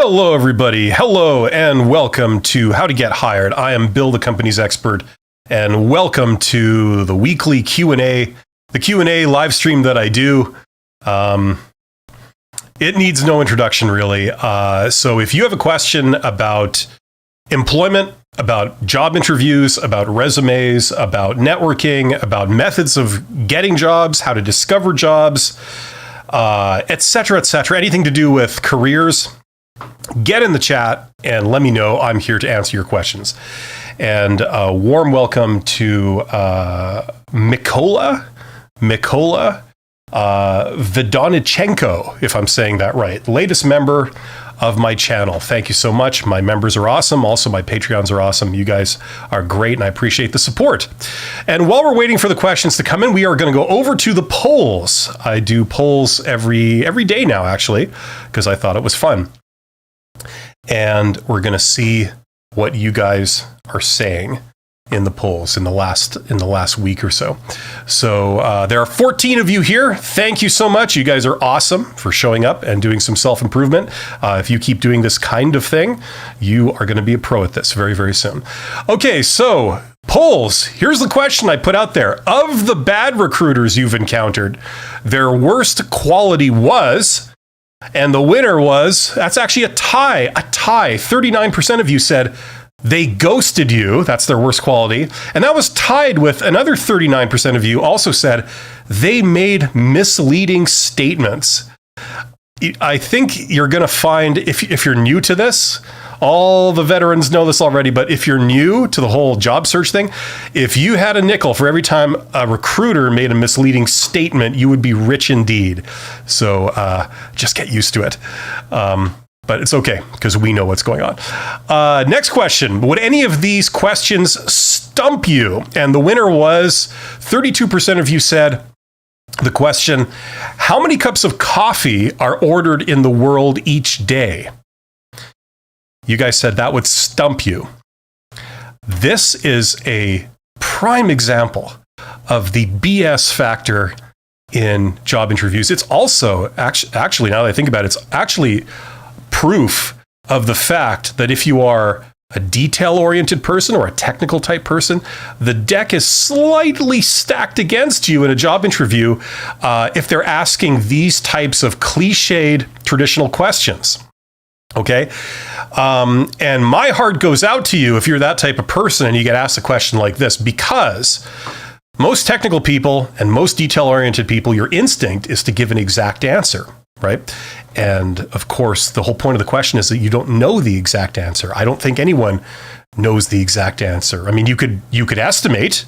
Hello, everybody. Hello, and welcome to How to Get Hired. I am Bill, the company's expert, and welcome to the weekly Q&A, the Q&A live stream that I do. It needs no introduction, really. So if you have a question about employment, about job interviews, about resumes, about networking, about methods of getting jobs, how to discover jobs, etc., anything to do with careers, get in the chat and let me know. I'm here to answer your questions. And a warm welcome to Mykola Vidonichenko, if I'm saying that right. Latest member of my channel. Thank you so much. My members are awesome. Also, my Patreons are awesome. You guys are great, and I appreciate the support. And while we're waiting for the questions to come in, we are going to go over to the polls. I do polls every day now, actually, because I thought it was fun. And we're going to see what you guys are saying in the polls in the last week or so. So there are 14 of you here. Thank you so much. You guys are awesome for showing up and doing some self-improvement. If you keep doing this kind of thing, you are going to be a pro at this very, very soon. Okay, so polls. Here's the question I put out there. Of the bad recruiters you've encountered, their worst quality was... And the winner was, that's actually a tie. 39% of you said they ghosted you. That's their worst quality. And that was tied with another 39% of you also said they made misleading statements. I think you're going to find, if you're new to this, all the veterans know this already, but if you're new to the whole job search thing, if you had a nickel for every time a recruiter made a misleading statement, you would be rich indeed. So just get used to it. But it's okay, because we know what's going on. Next question. Would any of these questions stump you? And the winner was 32% of you said the question, how many cups of coffee are ordered in the world each day? You guys said that would stump you. This is a prime example of the BS factor in job interviews. It's also, actually, now that I think about it, it's actually proof of the fact that if you are a detail-oriented person or a technical type person, the deck is slightly stacked against you in a job interview if they're asking these types of cliched traditional questions. Okay. And my heart goes out to you if you're that type of person and you get asked a question like this, because most technical people and most detail-oriented people, your instinct is to give an exact answer, right? And of course, the whole point of the question is that you don't know the exact answer. I don't think anyone knows the exact answer. I mean, you could estimate,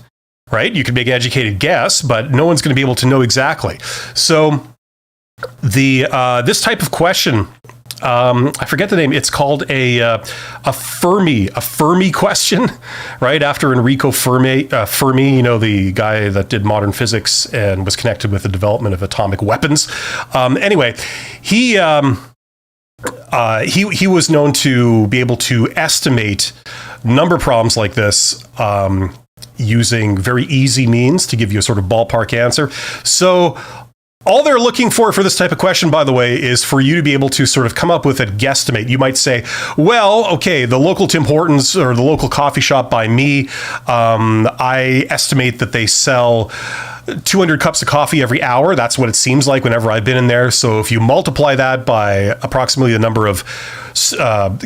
right? You could make an educated guess, but no one's going to be able to know exactly. So this type of question, I forget the name. It's called a Fermi question, right? After Enrico Fermi, the guy that did modern physics and was connected with the development of atomic weapons. Anyway, he was known to be able to estimate number problems like this using very easy means to give you a sort of ballpark answer. So all they're looking for this type of question, by the way, is for you to be able to sort of come up with a guesstimate. You might say, well, okay, the local Tim Hortons or the local coffee shop by me, I estimate that they sell 200 cups of coffee every hour. That's what it seems like whenever I've been in there. So if you multiply that by approximately the number of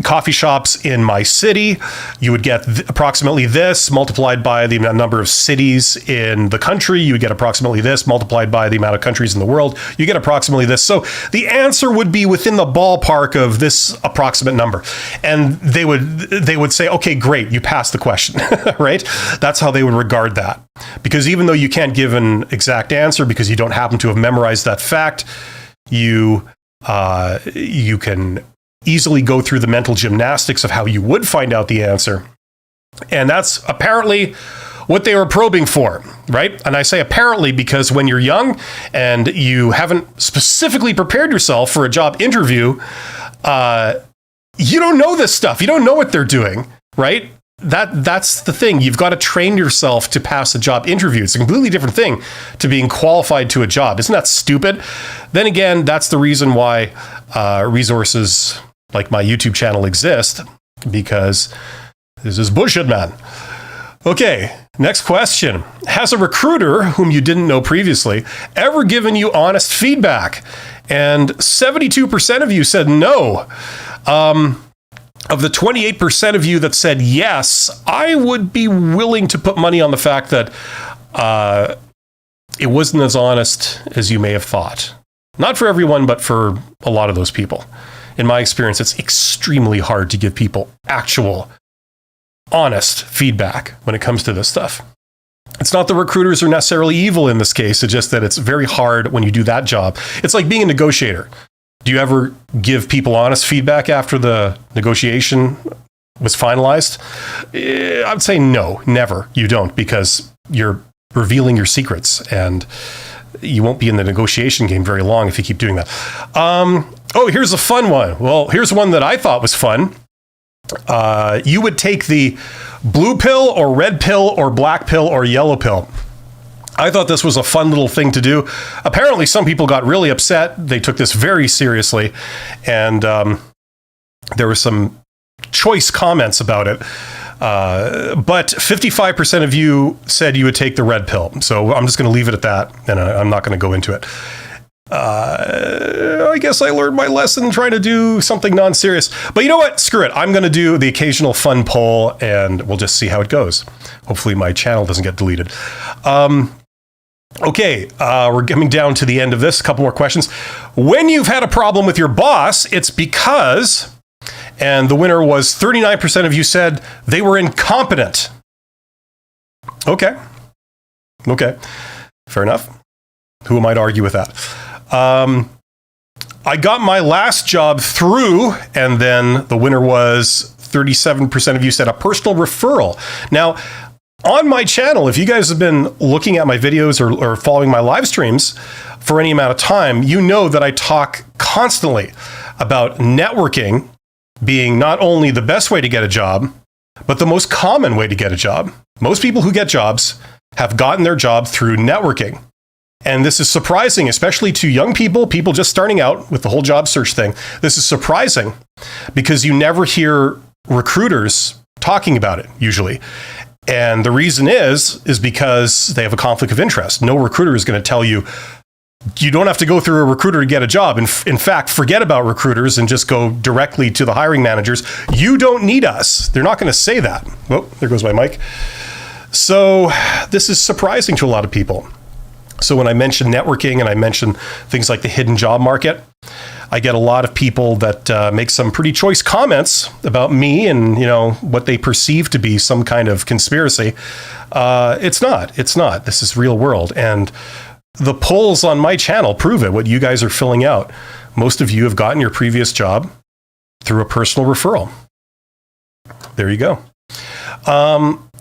coffee shops in my city, you would get approximately this. Multiplied by the number of cities in the country, you would get approximately this. Multiplied by the amount of countries in the world, you get approximately this. So the answer would be within the ballpark of this approximate number. And they would say, okay, great, you passed the question, right? That's how they would regard that. Because even though you can't give an exact answer because you don't happen to have memorized that fact, you can easily go through the mental gymnastics of how you would find out the answer. And that's apparently what they were probing for, right? And I say apparently because when you're young and you haven't specifically prepared yourself for a job interview, you don't know this stuff. You don't know what they're doing, right? That's the thing. You've got to train yourself to pass a job interview. It's a completely different thing to being qualified to a job. Isn't that stupid? Then again, that's the reason why resources like my YouTube channel exists, because this is bullshit, man. Okay, next question. Has a recruiter whom you didn't know previously ever given you honest feedback? And 72% of you said no. Of the 28% of you that said yes, I would be willing to put money on the fact that it wasn't as honest as you may have thought. Not for everyone, but for a lot of those people. In my experience, it's extremely hard to give people actual, honest feedback when it comes to this stuff. It's not the recruiters are necessarily evil in this case. It's just that it's very hard when you do that job. It's like being a negotiator. Do you ever give people honest feedback after the negotiation was finalized? I would say no, never. You don't, because you're revealing your secrets, and you won't be in the negotiation game very long if you keep doing that. Oh, here's a fun one. Well, here's one that I thought was fun. You would take the blue pill or red pill or black pill or yellow pill. I thought this was a fun little thing to do. Apparently, some people got really upset. They took this very seriously, and there were some choice comments about it. But 55% of you said you would take the red pill. So I'm just going to leave it at that, and I'm not going to go into it. I guess I learned my lesson trying to do something non-serious. But you know what? Screw it. I'm going to do the occasional fun poll, and we'll just see how it goes. Hopefully my channel doesn't get deleted. Okay, we're coming down to the end of this. A couple more questions. When you've had a problem with your boss, it's because... And the winner was 39% of you said they were incompetent. Okay. Fair enough. Who am I to argue with that? I got my last job through, and then the winner was 37% of you said a personal referral. Now, on my channel, if you guys have been looking at my videos or following my live streams for any amount of time, you know that I talk constantly about networking being not only the best way to get a job, but the most common way to get a job. Most people who get jobs have gotten their job through networking. And this is surprising, especially to young people just starting out with the whole job search thing. This is surprising because you never hear recruiters talking about it usually. And the reason is because they have a conflict of interest. No recruiter is going to tell you, you don't have to go through a recruiter to get a job. In fact, forget about recruiters and just go directly to the hiring managers. You don't need us. They're not going to say that. Oh, there goes my mic. So this is surprising to a lot of people. So when I mention networking and I mention things like the hidden job market, I get a lot of people that make some pretty choice comments about me and, what they perceive to be some kind of conspiracy. It's not. This is real world. And the polls on my channel prove it, what you guys are filling out. Most of you have gotten your previous job through a personal referral. There you go.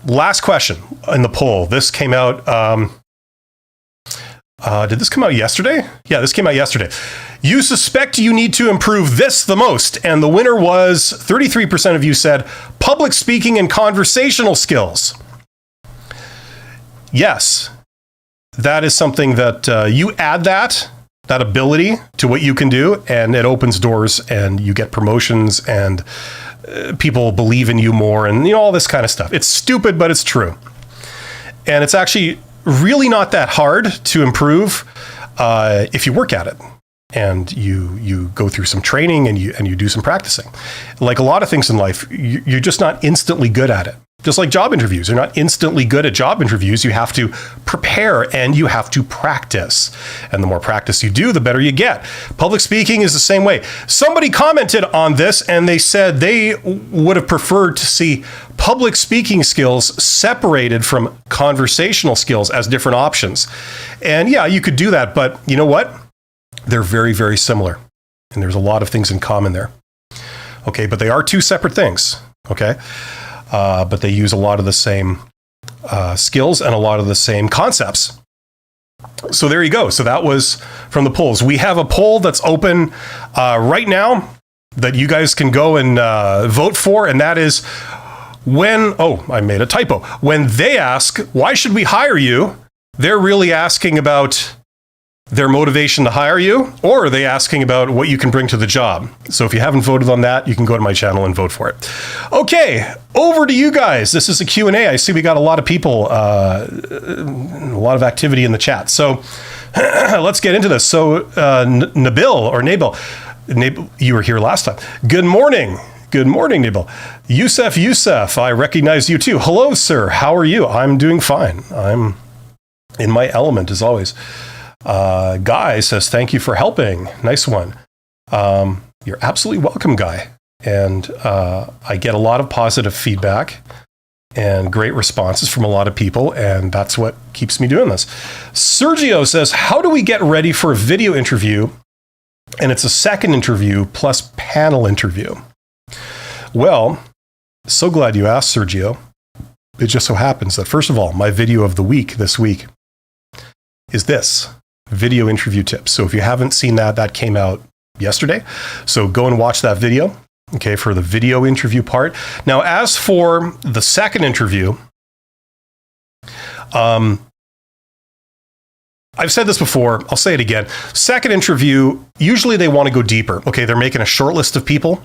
Last question in the poll. This came out... did this come out yesterday? Yeah, this came out yesterday. You suspect you need to improve this the most. And the winner was 33% of you said public speaking and conversational skills. Yes. That is something that you add that ability to what you can do, and it opens doors, and you get promotions, and people believe in you more, and all this kind of stuff. It's stupid, but it's true. And it's actually really not that hard to improve if you work at it, and you go through some training and you do some practicing. Like a lot of things in life, you're just not instantly good at it. Just like job interviews, you're not instantly good at job interviews. You have to prepare and you have to practice. And the more practice you do, the better you get. Public speaking is the same way. Somebody commented on this and they said they would have preferred to see public speaking skills separated from conversational skills as different options. And yeah, you could do that, but you know what? They're very, very similar. And there's a lot of things in common there. Okay, but they are two separate things. Okay. But they use a lot of the same skills and a lot of the same concepts. So there you go. So that was from the polls. We have a poll that's open right now that you guys can go and vote for. And that is I made a typo. When they ask, why should we hire you? They're really asking about their motivation to hire you, or are they asking about what you can bring to the job? So if you haven't voted on that, you can go to my channel and vote for it. Okay, over to you guys. This is a Q&A. I see we got a lot of people, a lot of activity in the chat. So let's get into this. So Nabil, you were here last time. Good morning. Good morning, Nabil. Youssef, I recognize you too. Hello, sir. How are you? I'm doing fine. I'm in my element as always. Guy says, thank you for helping. Nice one. You're absolutely welcome, Guy. And I get a lot of positive feedback and great responses from a lot of people, and that's what keeps me doing this. Sergio says, how do we get ready for a video interview? And it's a second interview plus panel interview. Well, so glad you asked, Sergio. It just so happens that, first of all, my video of the week this week is this. Video interview tips. So if you haven't seen that, that came out yesterday. So go and watch that video, okay, for the video interview part. Now, as for the second interview, I've said this before, I'll say it again. Second interview, usually they want to go deeper. Okay, they're making a short list of people.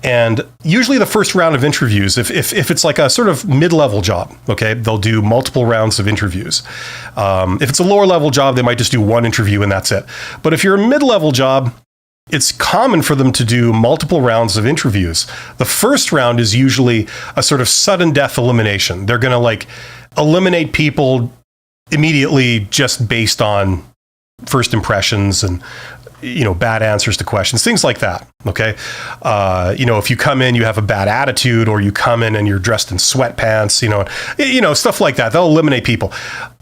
And usually the first round of interviews, if it's like a sort of mid-level job, okay, they'll do multiple rounds of interviews. If it's a lower level job, they might just do one interview and that's it. But if you're a mid-level job, it's common for them to do multiple rounds of interviews. The first round is usually a sort of sudden death elimination. They're going to like eliminate people immediately just based on first impressions and bad answers to questions, things like that. Okay. If you come in, you have a bad attitude, or you come in and you're dressed in sweatpants, stuff like that. They'll eliminate people.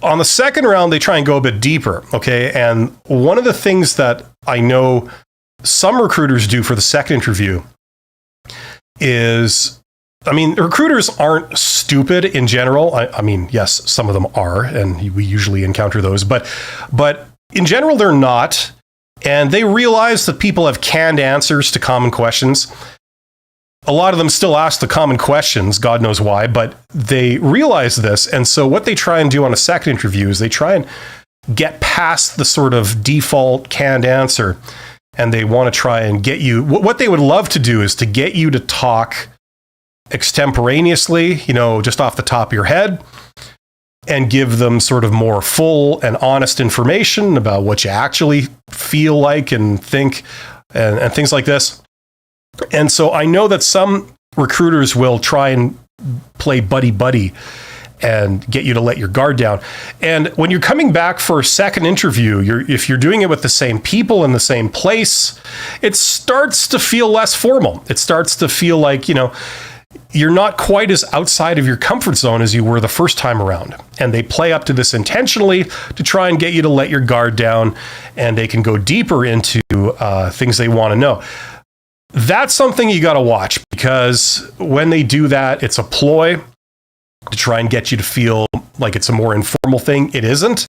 On the second round, they try and go a bit deeper. Okay. And one of the things that I know some recruiters do for the second interview is, recruiters aren't stupid in general. I mean, yes, some of them are, and we usually encounter those, but in general, they're not. And they realize that people have canned answers to common questions. A lot of them still ask the common questions, God knows why, but they realize this. And so what they try and do on a second interview is they try and get past the sort of default canned answer. And they want to try and get you, what they would love to do is to get you to talk extemporaneously, just off the top of your head, and give them sort of more full and honest information about what you actually feel like and think and things like this. And so I know that some recruiters will try and play buddy-buddy and get you to let your guard down. And when you're coming back for a second interview, if you're doing it with the same people in the same place, it starts to feel less formal. It starts to feel like, you're not quite as outside of your comfort zone as you were the first time around. And they play up to this intentionally to try and get you to let your guard down, and they can go deeper into things they want to know. That's something you got to watch, because when they do that, it's a ploy to try and get you to feel like it's a more informal thing. It isn't.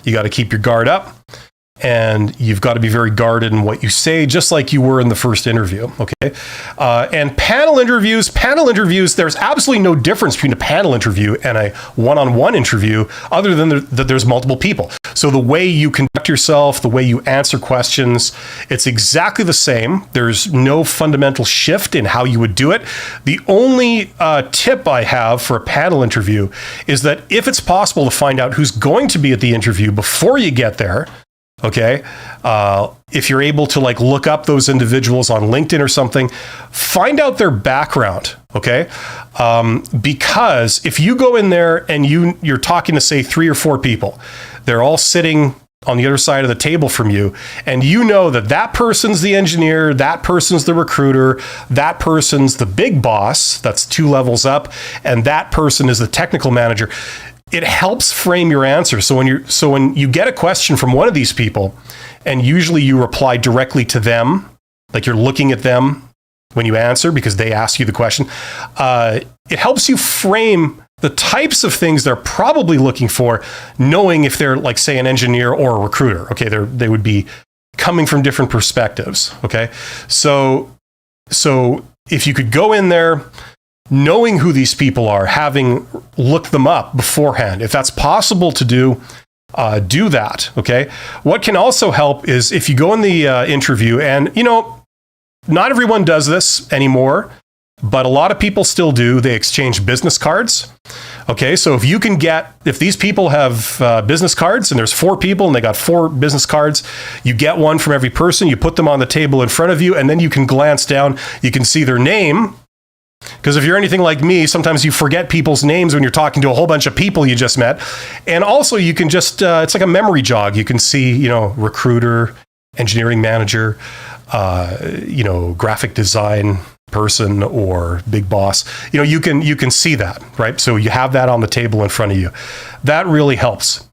You got to keep your guard up. And you've got to be very guarded in what you say, just like you were in the first interview, okay? And panel interviews, there's absolutely no difference between a panel interview and a one-on-one interview, other than that there's multiple people. So the way you conduct yourself, the way you answer questions, it's exactly the same. There's no fundamental shift in how you would do it. The only tip I have for a panel interview is that if it's possible to find out who's going to be at the interview before you get there, okay, if you're able to look up those individuals on LinkedIn or something, find out their background, okay? Because if you go in there and you're talking to, say, 3 or 4 people, they're all sitting on the other side of the table from you, and you know that person's the engineer, that person's the recruiter, that person's the big boss, that's 2 levels up, and that person is the technical manager. It helps frame your answer. So when you get a question from one of these people, and usually you reply directly to them, like you're looking at them when you answer because they asked you the question, it helps you frame the types of things they're probably looking for, knowing if they're, like, say, an engineer or a recruiter. Okay, they would be coming from different perspectives. Okay, so if you could go in there knowing who these people are, having looked them up beforehand, if that's possible to do, do that. Okay. What can also help is if you go in the interview, and not everyone does this anymore, but a lot of people still do. They exchange business cards. Okay, so if these people have business cards, and there's 4 people and they got 4 business cards, you get one from every person, you put them on the table in front of you, and then you can glance down, you can see their name. Because if you're anything like me, sometimes you forget people's names when you're talking to a whole bunch of people you just met. And also you can just, it's like a memory jog. You can see, recruiter, engineering manager, graphic design person, or big boss. You can see that, right? So you have that on the table in front of you. That really helps.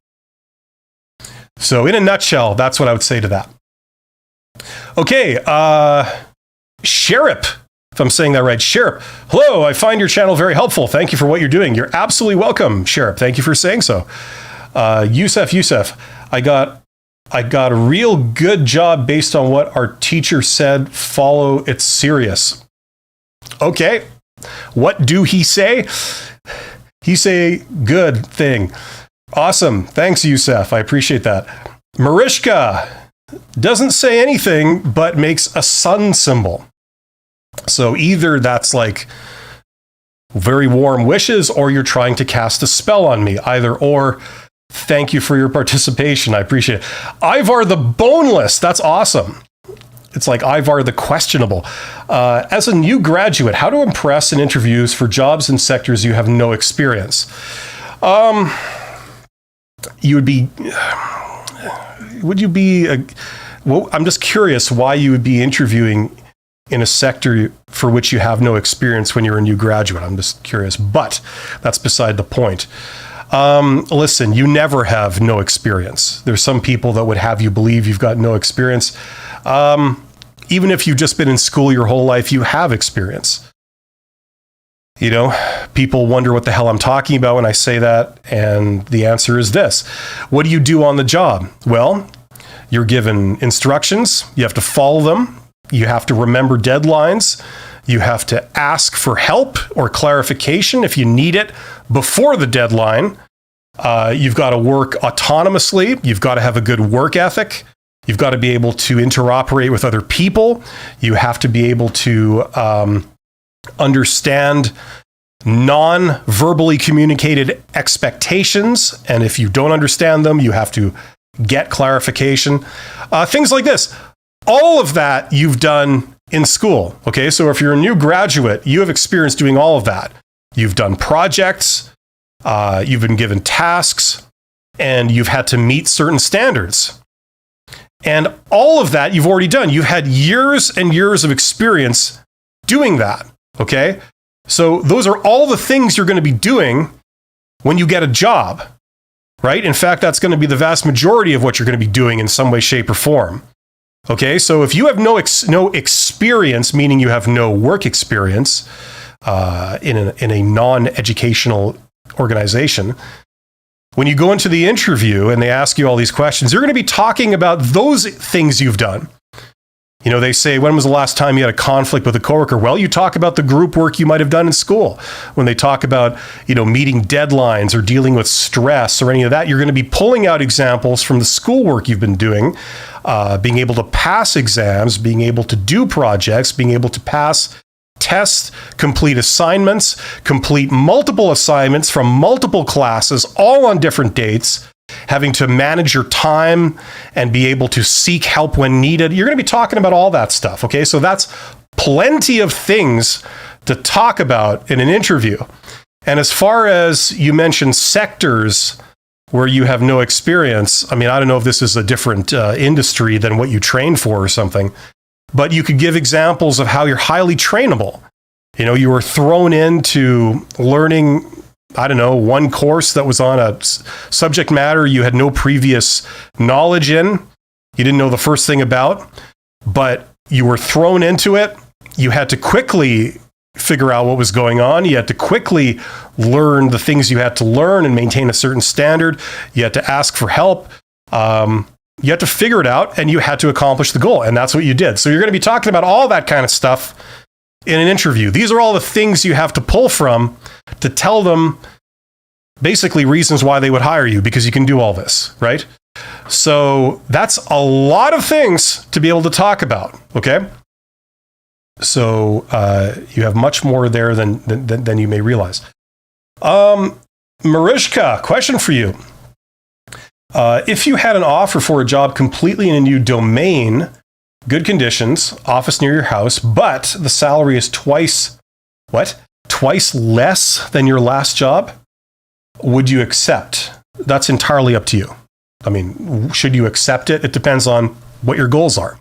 So in a nutshell, that's what I would say to that. Okay, Sherip, if I'm saying that right, Sherip. Hello, I find your channel very helpful. Thank you for what you're doing. You're absolutely welcome, Sherip. Thank you for saying so. Yusef, I got a real good job based on what our teacher said. Follow, it's serious. Okay. What do he say? He say good thing. Awesome. Thanks, Yusef. I appreciate that. Marishka doesn't say anything, but makes a sun symbol. So either that's like very warm wishes, or you're trying to cast a spell on me. Either or. Thank you for your participation. I appreciate it. Ivar the Boneless. That's awesome. It's like Ivar the Questionable. As a new graduate, how to impress in interviews for jobs in sectors you have no experience? I'm just curious why you would be interviewing in a sector for which you have no experience when you're a new graduate. I'm just curious, but that's beside the point. Listen, you never have no experience. There's some people that would have you believe you've got no experience. Even if you've just been in school your whole life, you have experience. People wonder what the hell I'm talking about when I say that. And the answer is this. What do you do on the job? Well, you're given instructions. You have to follow them. You have to remember deadlines. You have to ask for help or clarification if you need it before the deadline. You've got to work autonomously. You've got to have a good work ethic. You've got to be able to interoperate with other people. You have to be able to understand non-verbally communicated expectations. And if you don't understand them, you have to get clarification. Things like this. All of that you've done in school. Okay, so if you're a new graduate, you have experience doing all of that. You've done projects, you've been given tasks, and you've had to meet certain standards. And all of that you've already done. You've had years and years of experience doing that. Okay, so those are all the things you're going to be doing when you get a job, right? In fact, that's going to be the vast majority of what you're going to be doing in some way, shape, or form. Okay, so if you have no experience, meaning you have no work experience in a non-educational organization, when you go into the interview and they ask you all these questions, you're going to be talking about those things you've done. They say, when was the last time you had a conflict with a coworker? Well, you talk about the group work you might have done in school. When they talk about, meeting deadlines or dealing with stress or any of that, you're going to be pulling out examples from the schoolwork you've been doing, being able to pass exams, being able to do projects, being able to pass tests, complete assignments, complete multiple assignments from multiple classes, all on different dates, having to manage your time and be able to seek help when needed. You're going to be talking about all that stuff. Okay, so that's plenty of things to talk about in an interview. And as far as you mentioned sectors where you have no experience, I don't know if this is a different industry than what you trained for or something, but you could give examples of how you're highly trainable. You were thrown into learning, one course that was on a subject matter you had no previous knowledge in. You didn't know the first thing about, but you were thrown into it. You had to quickly figure out what was going on. You had to quickly learn the things you had to learn and maintain a certain standard. You had to ask for help. You had to figure it out, and you had to accomplish the goal. And that's what you did. So you're going to be talking about all that kind of stuff in an interview. These are all the things you have to pull from to tell them basically reasons why they would hire you, because you can do all this, right? So that's a lot of things to be able to talk about, okay? So you have much more there than you may realize. Marishka, question for you. If you had an offer for a job completely in a new domain, good conditions, office near your house, but the salary is twice less than your last job, would you accept? That's entirely up to you. I mean, should you accept it? It depends on what your goals are.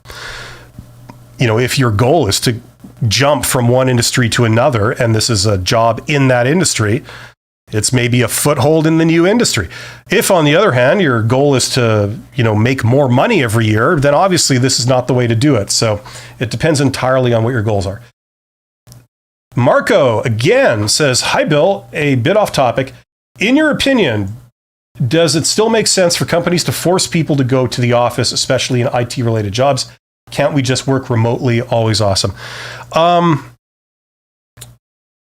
If your goal is to jump from one industry to another, and this is a job in that industry, it's maybe a foothold in the new industry. If, on the other hand, your goal is to, make more money every year, then obviously this is not the way to do it. So it depends entirely on what your goals are. Marco, again, says, hi, Bill, a bit off topic. In your opinion, does it still make sense for companies to force people to go to the office, especially in IT-related jobs? Can't we just work remotely? Always awesome.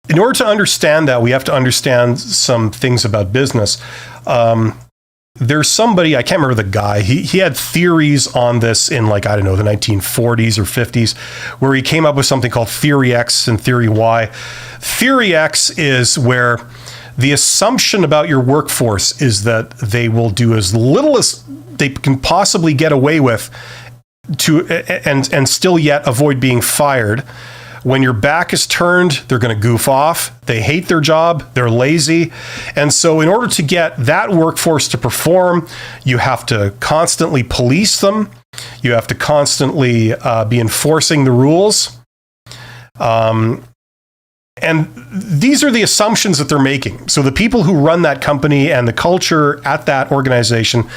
In order to understand that, we have to understand some things about business. There's somebody, I can't remember the guy, he had theories on this in the 1940s or 50s, where he came up with something called Theory X and Theory Y. Theory X is where the assumption about your workforce is that they will do as little as they can possibly get away with and still yet avoid being fired. When your back is turned, they're going to goof off. They hate their job. They're lazy. And so in order to get that workforce to perform, you have to constantly police them. You have to constantly be enforcing the rules. And these are the assumptions that they're making. So the people who run that company and the culture at that organization,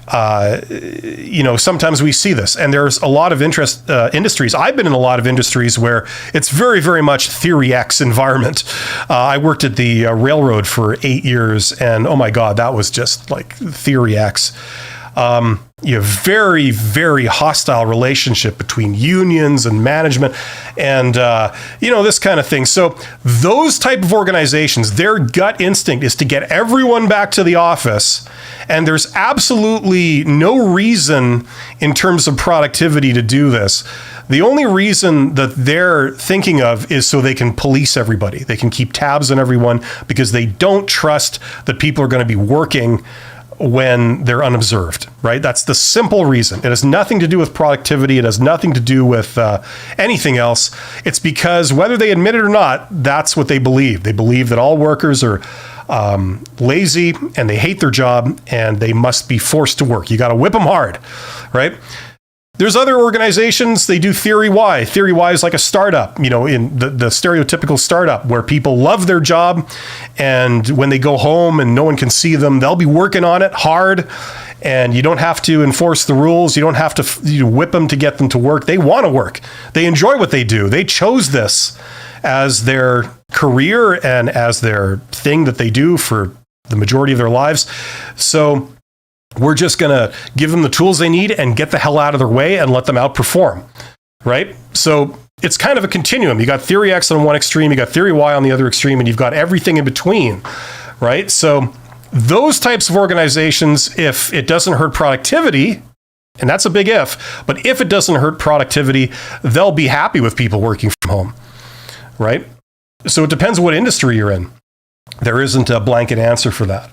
sometimes we see this. And there's a lot of industries. I've been in a lot of industries where it's very, very much Theory X environment. I worked at the railroad for 8 years, and oh my God, that was just like Theory X. You have very, very hostile relationship between unions and management and, this kind of thing. So those type of organizations, their gut instinct is to get everyone back to the office. And there's absolutely no reason in terms of productivity to do this. The only reason that they're thinking of is so they can police everybody. They can keep tabs on everyone because they don't trust that people are going to be working when they're unobserved, right? That's the simple reason. It has nothing to do with productivity. It has nothing to do with anything else. It's because whether they admit it or not, that's what they believe. They believe that all workers are lazy and they hate their job and they must be forced to work. You got to whip them hard, right? There's other organizations, they do Theory Y. Theory Y is like a startup, in the stereotypical startup where people love their job. And when they go home and no one can see them, they'll be working on it hard. And you don't have to enforce the rules. You don't have to whip them to get them to work. They want to work. They enjoy what they do. They chose this as their career and as their thing that they do for the majority of their lives. So we're just going to give them the tools they need and get the hell out of their way and let them outperform, right? So it's kind of a continuum. You got Theory X on one extreme, you got Theory Y on the other extreme, and you've got everything in between, right? So those types of organizations, if it doesn't hurt productivity, and that's a big if, but if it doesn't hurt productivity, they'll be happy with people working from home, right? So it depends what industry you're in. There isn't a blanket answer for that.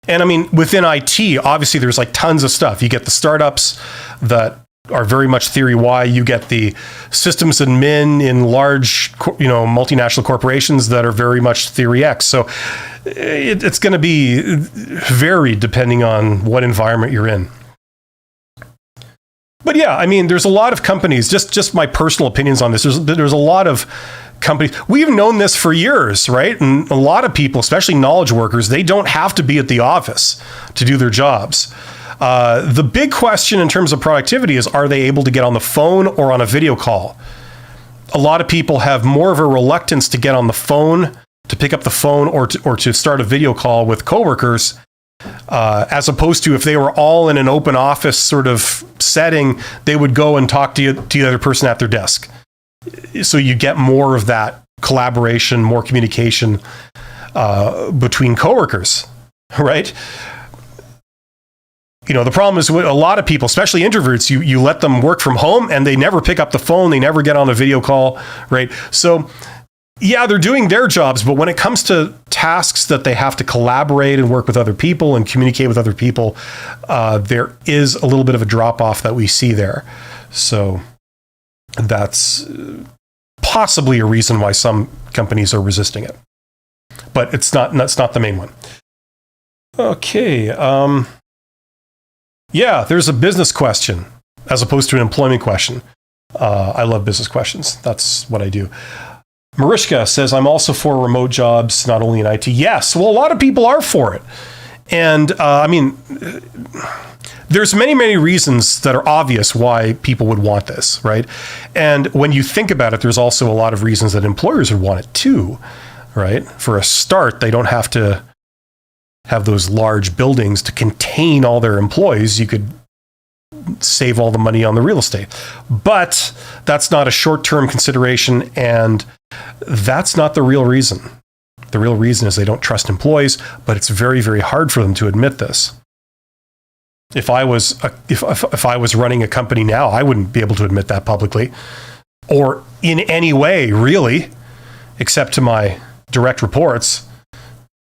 And I mean, within IT, obviously there's tons of stuff. You get the startups that are very much Theory Y. You get the systems admin in large, multinational corporations that are very much Theory X. So it's going to be varied depending on what environment you're in. But yeah, I mean, there's a lot of companies, just my personal opinions on this. There's a lot of companies. We've known this for years, right? And a lot of people, especially knowledge workers, they don't have to be at the office to do their jobs. The big question in terms of productivity is, are they able to get on the phone or on a video call? A lot of people have more of a reluctance to get on the phone, to pick up the phone or to start a video call with coworkers, as opposed to if they were all in an open office sort of setting, they would go and talk to the other person at their desk. So you get more of that collaboration, more communication between coworkers, right? The problem is with a lot of people, especially introverts, you let them work from home and they never pick up the phone. They never get on a video call, right? So yeah, they're doing their jobs, but when it comes to tasks that they have to collaborate and work with other people and communicate with other people, there is a little bit of a drop off that we see there. So that's possibly a reason why some companies are resisting it, but that's not the main one. Okay. Yeah, there's a business question as opposed to an employment question. I love business questions. That's what I do. Marishka says, I'm also for remote jobs, not only in IT. Yes, well, a lot of people are for it. And there's many, many reasons that are obvious why people would want this, right? And when you think about it, there's also a lot of reasons that employers would want it too, right? For a start, they don't have to have those large buildings to contain all their employees. You could save all the money on the real estate. But that's not a short-term consideration, and that's not the real reason. The real reason is they don't trust employees, but it's very, very hard for them to admit this. If I was running a company now, I wouldn't be able to admit that publicly, or in any way, really, except to my direct reports,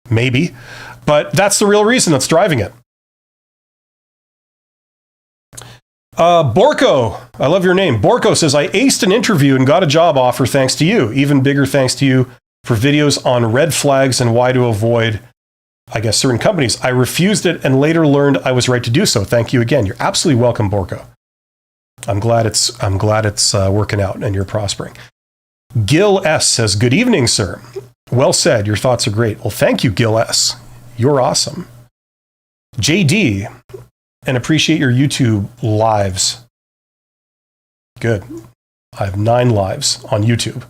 maybe. But that's the real reason that's driving it. Borko, I love your name. Borko says, I aced an interview and got a job offer thanks to you. Even bigger thanks to you for videos on red flags and why to avoid, I guess, certain companies. I refused it and later learned I was right to do so. Thank you again. You're absolutely welcome, Borko. I'm glad it's working out and you're prospering. Gil S says, good evening, sir. Well said. Your thoughts are great. Well, thank you, Gil S. You're awesome. JD, and appreciate your YouTube lives. Good. I have 9 lives on YouTube.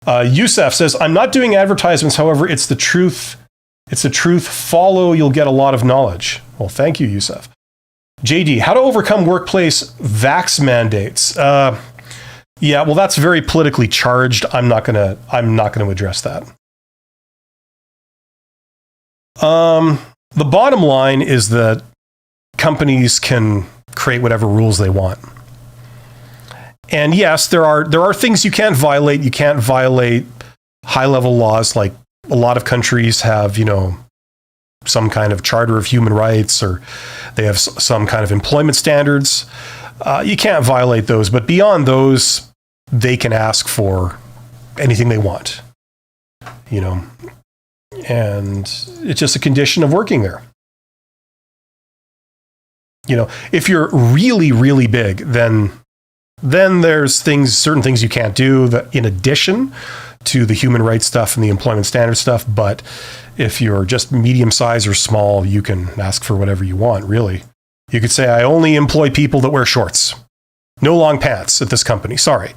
Yusef says, I'm not doing advertisements. However, it's the truth. It's the truth. Follow. You'll get a lot of knowledge. Well, thank you, Yusef. JD, how to overcome workplace vax mandates. Yeah, well, that's very politically charged. I'm not gonna address that. The bottom line is that companies can create whatever rules they want. And yes, there are things you can't violate. You can't violate high-level laws, like a lot of countries have, some kind of charter of human rights, or they have some kind of employment standards. You can't violate those, but beyond those, they can ask for anything they want, and it's just a condition of working there. If you're really, really big, then there's certain things you can't do that in addition to the human rights stuff and the employment standard stuff. But if you're just medium size or small, you can ask for whatever you want, really. You could say, I only employ people that wear shorts, no long pants at this company. Sorry.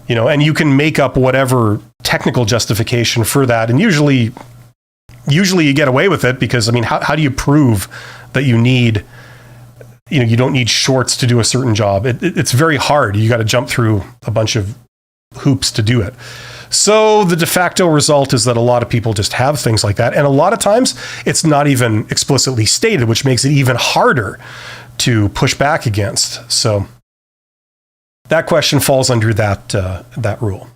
And you can make up whatever technical justification for that. And usually you get away with it because, how do you prove that you need, you don't need shorts to do a certain job? It's very hard. You got to jump through a bunch of hoops to do it. So the de facto result is that a lot of people just have things like that. And a lot of times it's not even explicitly stated, which makes it even harder to push back against. So that question falls under that rule.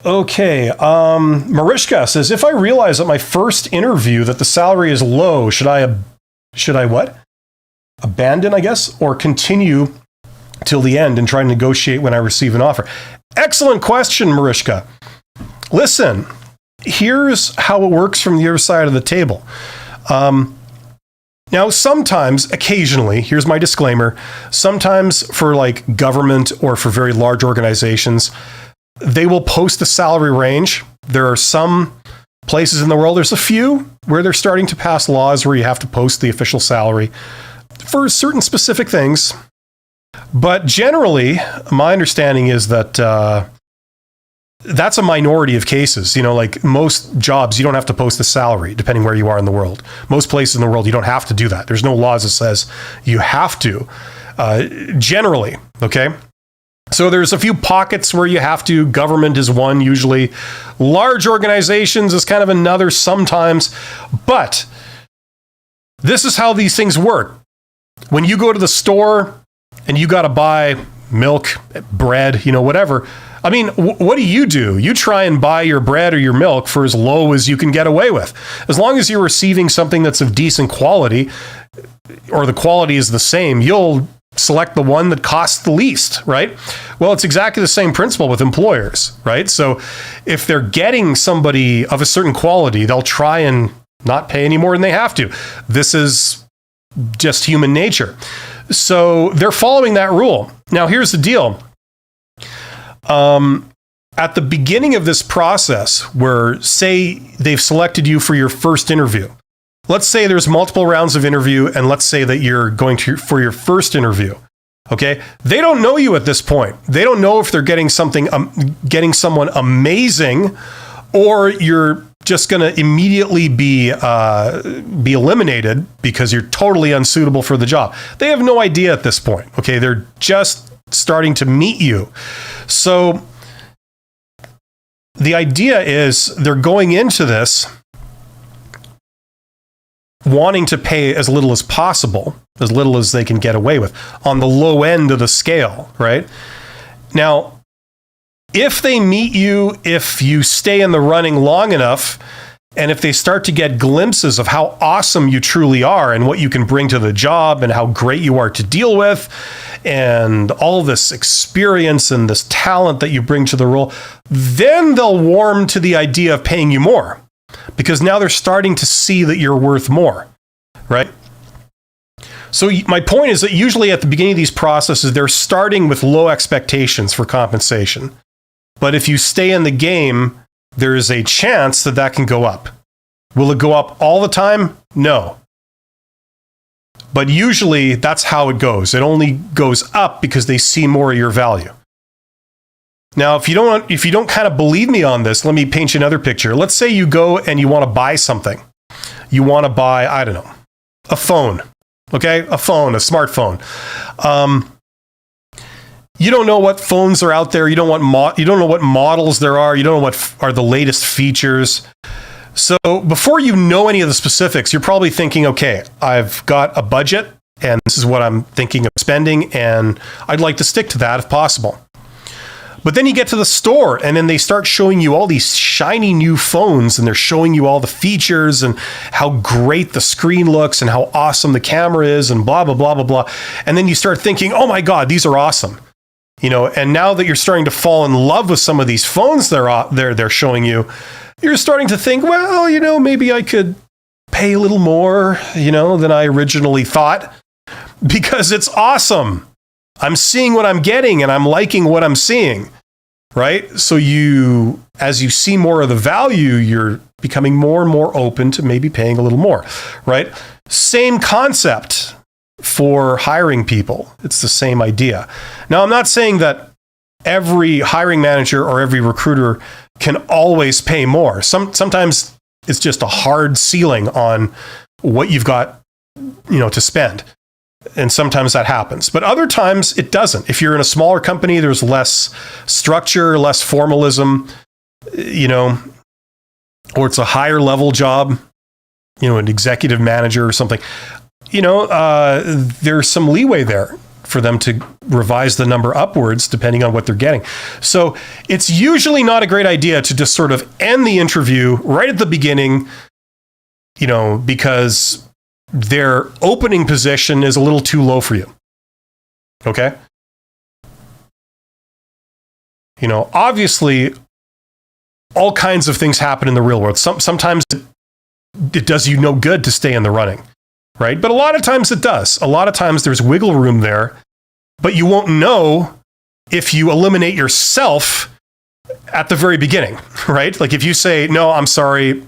Okay. Marishka says, if I realize at my first interview that the salary is low, should I what? Abandon, I guess, or continue till the end and try to negotiate when I receive an offer? Excellent question, Marishka. Listen, here's how it works from the other side of the table. Now, sometimes, occasionally, here's my disclaimer, sometimes for like government or for very large organizations, they will post a salary range. There are some places in the world, there's a few where they're starting to pass laws where you have to post the official salary for certain specific things. But generally, my understanding is that that's a minority of cases. Like most jobs, you don't have to post the salary, depending where you are in the world. Most places in the world, you don't have to do that. There's no laws that says you have to, generally, okay? So there's a few pockets where you have to. Government is one usually. Large organizations is kind of another sometimes. But this is how these things work. When you go to the store and you got to buy milk, bread, whatever. I mean, what do? You try and buy your bread or your milk for as low as you can get away with. As long as you're receiving something that's of decent quality, or the quality is the same, you'll select the one that costs the least, right? Well, it's exactly the same principle with employers, right? So if they're getting somebody of a certain quality, they'll try and not pay any more than they have to. This is just human nature. So they're following that rule. Now, here's the deal. At the beginning of this process, where, say, they've selected you for your first interview, let's say there's multiple rounds of interview, and let's say that you're going for your first interview. Okay, they don't know you at this point. They don't know if they're getting someone amazing, or you're just going to immediately be eliminated because you're totally unsuitable for the job. They have no idea at this point. Okay, they're just starting to meet you. So the idea is they're going into this wanting to pay as little as possible, as little as they can get away with, on the low end of the scale, right? Now, if they meet you, if you stay in the running long enough, and if they start to get glimpses of how awesome you truly are and what you can bring to the job and how great you are to deal with and all this experience and this talent that you bring to the role, then they'll warm to the idea of paying you more, because now they're starting to see that you're worth more, right? So my point is that usually at the beginning of these processes, they're starting with low expectations for compensation. But if you stay in the game, there is a chance that that can go up. Will it go up all the time? No. But usually that's how it goes. It only goes up because they see more of your value. Now, if you don't kind of believe me on this, let me paint you another picture. Let's say you go and you want to buy something. You want to buy, I don't know, a phone. Okay? A phone, a smartphone. You don't know what phones are out there. You don't know what models there are. You don't know what are the latest features. So before you know any of the specifics, you're probably thinking, okay, I've got a budget and this is what I'm thinking of spending, and I'd like to stick to that if possible. But then you get to the store and then they start showing you all these shiny new phones, and they're showing you all the features and how great the screen looks and how awesome the camera is and blah, blah, blah, blah, blah. And then you start thinking, oh my God, these are awesome. And now that you're starting to fall in love with some of these phones they're showing you, you're starting to think, well, maybe I could pay a little more, than I originally thought, because it's awesome. I'm seeing what I'm getting and I'm liking what I'm seeing, right? So as you see more of the value, you're becoming more and more open to maybe paying a little more, right? Same concept for hiring people. It's the same idea. Now, I'm not saying that every hiring manager or every recruiter can always pay more. Sometimes it's just a hard ceiling on what you've got, to spend. And sometimes that happens. But other times it doesn't. If you're in a smaller company, there's less structure, less formalism, or it's a higher level job, an executive manager or something. There's some leeway there for them to revise the number upwards depending on what they're getting. So it's usually not a great idea to just sort of end the interview right at the beginning, because their opening position is a little too low for you. Okay? Obviously, all kinds of things happen in the real world. Sometimes it does you no good to stay in the running. Right? But a lot of times it does. A lot of times there's wiggle room there, but you won't know if you eliminate yourself at the very beginning, right? Like if you say, no, I'm sorry,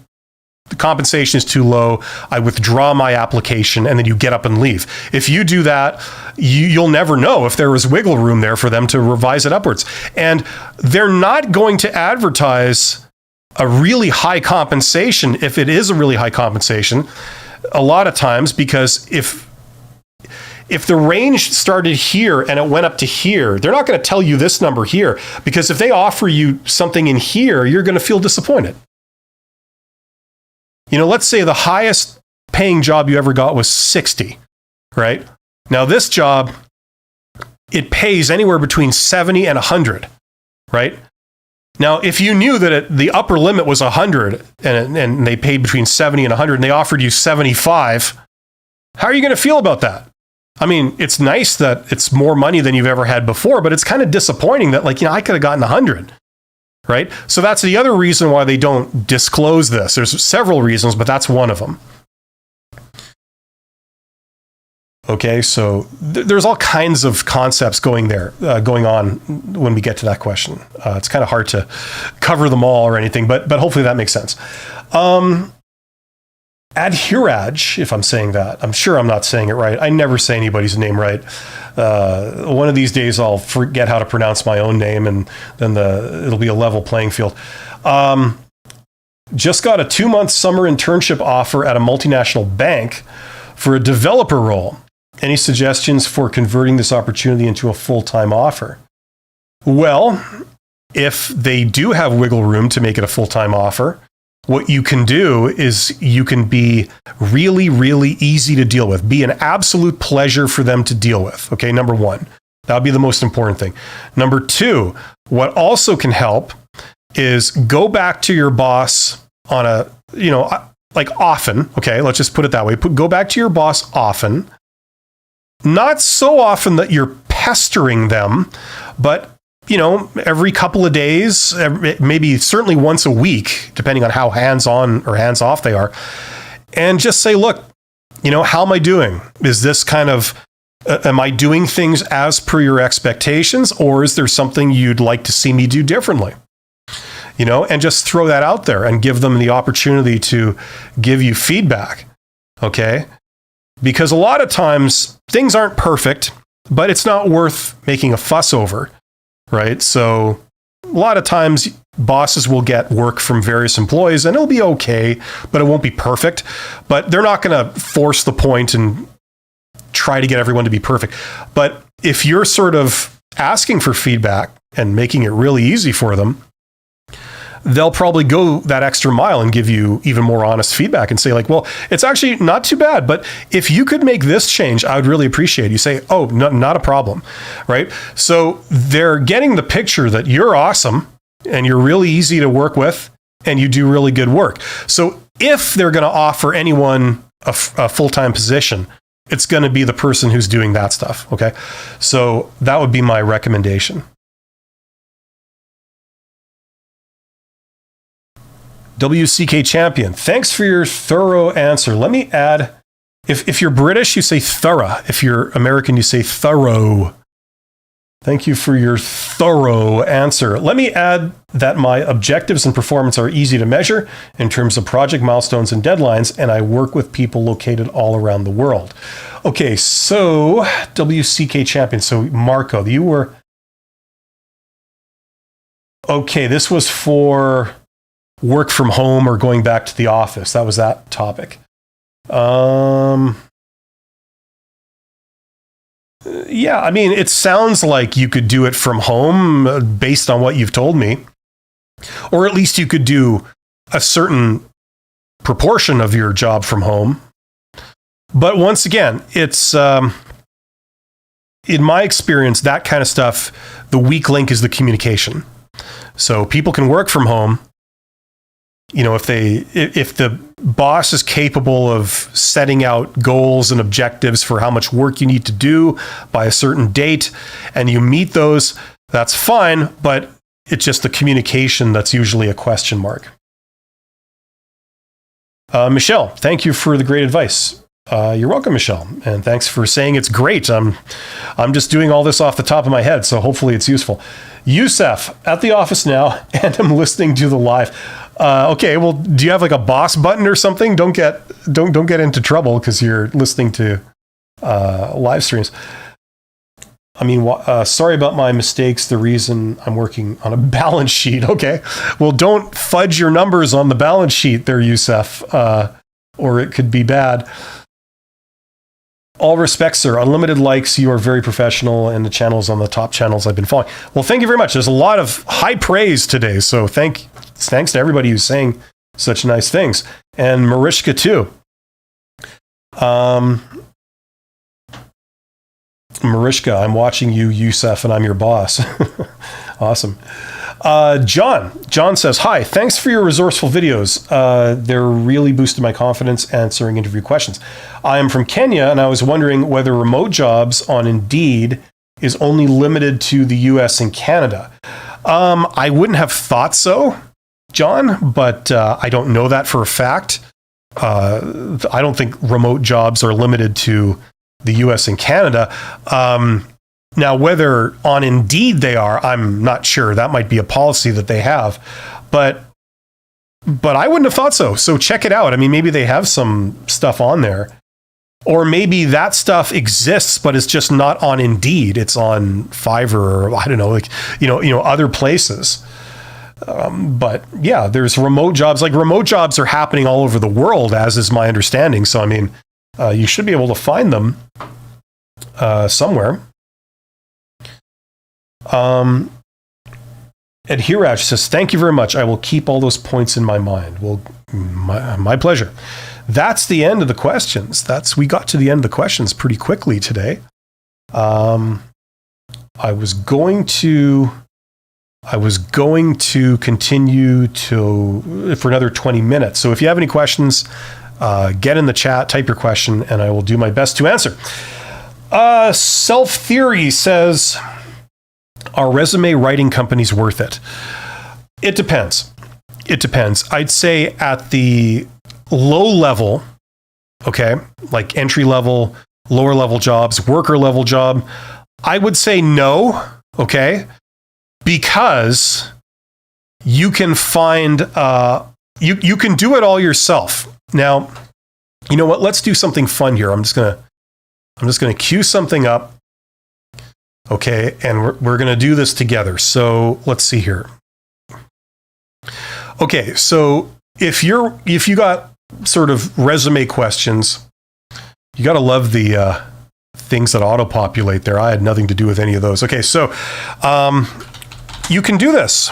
the compensation is too low, I withdraw my application, and then you get up and leave. If you do that, you'll never know if there was wiggle room there for them to revise it upwards. And they're not going to advertise a really high compensation if it is a really high compensation, a lot of times, because if if the range started here and it went up to here, they're not going to tell you this number here, because if they offer you something in here, you're going to feel disappointed. Let's say the highest paying job you ever got was 60, right? Now this job, it pays anywhere between 70 and 100, right? Now, if you knew that the upper limit was 100 and they paid between 70 and 100 and they offered you 75, how are you going to feel about that? I mean, it's nice that it's more money than you've ever had before, but it's kind of disappointing that I could have gotten 100, right? So that's the other reason why they don't disclose this. There's several reasons, but that's one of them. Okay, so there's all kinds of concepts going on when we get to that question. It's kind of hard to cover them all or anything, but hopefully that makes sense. Adhiraj, if I'm saying that, I'm sure I'm not saying it right. I never say anybody's name right. One of these days I'll forget how to pronounce my own name, and then it'll be a level playing field. Just got a 2-month summer internship offer at a multinational bank for a developer role. Any suggestions for converting this opportunity into a full-time offer? Well, if they do have wiggle room to make it a full-time offer, what you can do is you can be really, really easy to deal with. Be an absolute pleasure for them to deal with. Okay, number one. That would be the most important thing. Number two, what also can help is go back to your boss on a, often. Okay, let's just put it that way. Go back to your boss often. Not so often that you're pestering them, but, every couple of days, maybe certainly once a week, depending on how hands-on or hands-off they are. And just say, look, how am I doing? Is this kind of, am I doing things as per your expectations, or is there something you'd like to see me do differently? And just throw that out there and give them the opportunity to give you feedback. Okay? Because a lot of times things aren't perfect, but it's not worth making a fuss over, right? So a lot of times bosses will get work from various employees and it'll be okay, but it won't be perfect. But they're not going to force the point and try to get everyone to be perfect. But if you're sort of asking for feedback and making it really easy for them, they'll probably go that extra mile and give you even more honest feedback and say well, it's actually not too bad, but if you could make this change, I would really appreciate it. You say, oh, no, not a problem, right? So they're getting the picture that you're awesome and you're really easy to work with and you do really good work. So if they're going to offer anyone a full-time position, it's going to be the person who's doing that stuff, okay? So that would be my recommendation. WCK Champion, thanks for your thorough answer. Let me add, if you're British, you say thorough. If you're American, you say thorough. Thank you for your thorough answer. Let me add that my objectives and performance are easy to measure in terms of project milestones and deadlines, and I work with people located all around the world. Okay, so WCK Champion. So Marco, you were... Okay, this was for work from home or going back to the office. That was that topic. Yeah, I mean, it sounds like you could do it from home based on what you've told me. Or at least you could do a certain proportion of your job from home. But once again, it's, in my experience, that kind of stuff, the weak link is the communication. So people can work from home. If the boss is capable of setting out goals and objectives for how much work you need to do by a certain date, and you meet those, that's fine, but it's just the communication that's usually a question mark. Michelle, thank you for the great advice. You're welcome, Michelle, and thanks for saying it's great. I'm just doing all this off the top of my head, so hopefully it's useful. Yusef, at the office now, and I'm listening to the live. Okay, well, do you have like a boss button or something? Don't get into trouble because you're listening to live streams. I mean, sorry about my mistakes. The reason I'm working on a balance sheet. Okay, well, don't fudge your numbers on the balance sheet there, Yusef, or it could be bad. All respects, sir. Unlimited likes. You are very professional, and the channel's on the top channels I've been following. Well, thank you very much. There's a lot of high praise today, so thanks to everybody who's saying such nice things, and Marishka too. Marishka, I'm watching you, Yusef, and I'm your boss. Awesome. John says, hi, thanks for your resourceful videos. They're really boosted my confidence answering interview questions. I am from Kenya, and I was wondering whether remote jobs on Indeed is only limited to the US and Canada. I wouldn't have thought so, John, but I don't know that for a fact. I don't think remote jobs are limited to the US and Canada. Now, whether on Indeed they are, I'm not sure. That might be a policy that they have, but I wouldn't have thought so. So check it out. I mean, maybe they have some stuff on there, or maybe that stuff exists, but it's just not on Indeed. It's on Fiverr, or I don't know, like, other places. But yeah, there's remote jobs. Like, remote jobs are happening all over the world, as is my understanding. So, I mean, you should be able to find them somewhere. Adhiraj says, thank you very much. I will keep all those points in my mind. Well, my pleasure. That's the end of the questions. We got to the end of the questions pretty quickly today. I was going to continue for another 20 minutes. So if you have any questions, get in the chat, type your question, and I will do my best to answer. Self Theory says, are resume writing companies worth it? It depends. I'd say at the low level, okay, like entry level, lower level jobs, worker level job, I would say no, okay, because you can find, you can do it all yourself. Now, you know what? Let's do something fun here. I'm just gonna cue something up. Okay, and we're going to do this together. So let's see here. Okay, so if you got sort of resume questions, you got to love the things that auto-populate there. I had nothing to do with any of those. Okay, so you can do this.